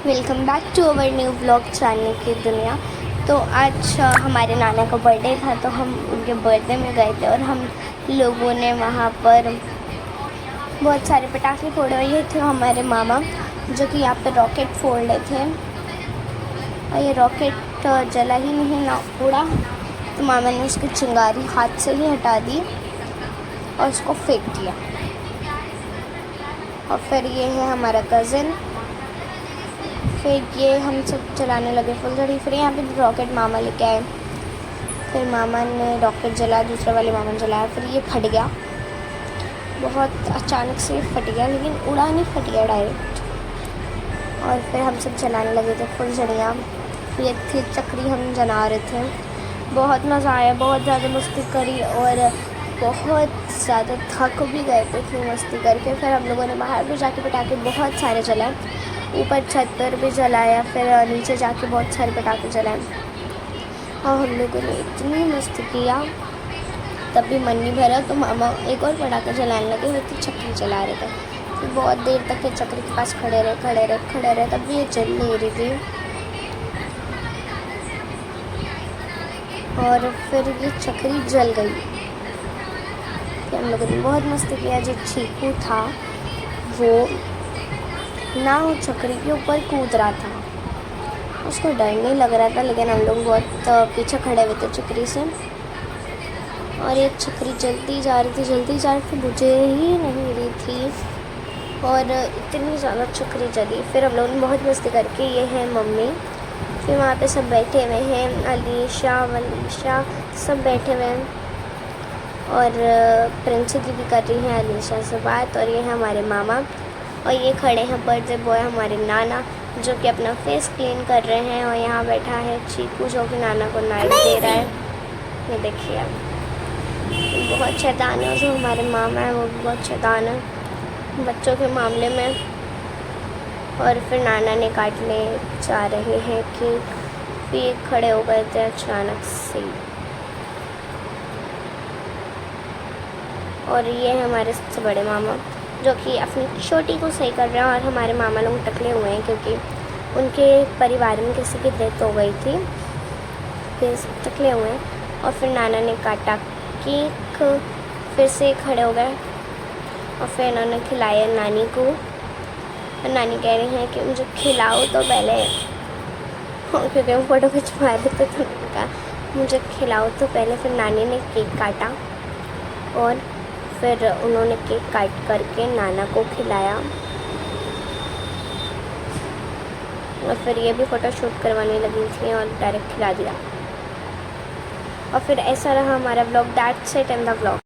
Welcome back to our new blog channel की दुनिया। तो आज हमारे नाना का बर्थडे था, तो हम उनके बर्थडे में गए थे और हम लोगों ने वहाँ पर बहुत सारे पटाखे फोड़े। और ये थे हमारे मामा जो कि यहाँ पर रॉकेट फोड़ रहे थे, और ये रॉकेट जला ही नहीं ना उड़ा, तो मामा ने उसकी चिंगारी हाथ से ही हटा दी और उसको फेंक दिया। और फिर ये है हमारा कज़न, फिर ये हम सब चलाने लगे फुलझड़ी। फिर यहाँ पे रॉकेट मामा लेके आए, फिर मामा ने रॉकेट जला, दूसरे वाले मामा ने जलाया, फिर ये फट गया। बहुत अचानक से फट गया, लेकिन उड़ा नहीं, फट गया डायरेक्ट। और फिर हम सब चलाने लगे थे फुलझड़ियाँ। ये थी चक्री, हम जला रहे थे। बहुत मज़ा आया, बहुत ज़्यादा मस्ती करी और बहुत ज़्यादा थक भी गए थे इतनी मस्ती करके। फिर हम लोगों ने बाहर भी जाके पटाखे बहुत सारे जलाए, ऊपर छत पर भी जलाया, फिर नीचे जाके बहुत सारे पटाखे जलाए। और हम लोगों ने इतनी मस्ती किया, तब भी मन नहीं भरा, तो मामा एक और पटाखा जलाने लगे, वो तो चक्री जला रहे थे। फिर बहुत देर तक ये चक्री के पास खड़े रहे, तब भी ये जल नहीं रही थी। और फिर ये चक्री जल गई। फिर हम लोगों ने बहुत मस्ती किया। जो चीकू था वो ना वो चक्री के ऊपर कूद रहा था, उसको डर नहीं लग रहा था, लेकिन हम लोग बहुत पीछे खड़े हुए थे चक्री से। और ये चक्री जलती जा रही थी, बुझे ही नहीं रही थी, और इतनी ज़्यादा चक्री जली। फिर हम लोगों ने बहुत मस्ती करके, ये है मम्मी, फिर वहाँ पे सब बैठे हुए हैं, अलीशा सब बैठे हुए हैं, और प्रिंसी दीदी कर रही हैं अलीशा से बात। और ये है हमारे मामा, और ये खड़े हैं बर्थडे बॉय हमारे नाना, जो कि अपना फेस क्लीन कर रहे हैं। और यहाँ बैठा है चीकू, जो कि नाना को नाइट दे रहा है। ये देखिए आप, बहुत शैतान है। जो हमारे मामा है वो भी बहुत शैतान है बच्चों के मामले में। और फिर नाना ने काटने जा रहे हैं केक, फिर खड़े हो गए थे अचानक से। और ये है हमारे सबसे बड़े मामा, जो कि अपनी छोटी को सही कर रहे हैं। और हमारे मामा लोग टकले हुए हैं, क्योंकि उनके परिवार में किसी की डेथ हो गई थी, फिर टकले हुए हैं। और फिर नाना ने काटा केक, फिर से खड़े हो गए, और फिर इन्होंने खिलाया नानी को। और नानी कह रही हैं कि मुझे खिलाओ तो पहले, क्योंकि हम फ़ोटो खिंचवा रहे थे, तो कहा मुझे खिलाओ तो पहले। फिर नानी ने केक काटा, और फिर उन्होंने केक काट करके नाना को खिलाया। और फिर ये भी फ़ोटो शूट करवाने लगी थी और डायरेक्ट खिला दिया। और फिर ऐसा रहा हमारा blog. That's it in the blog.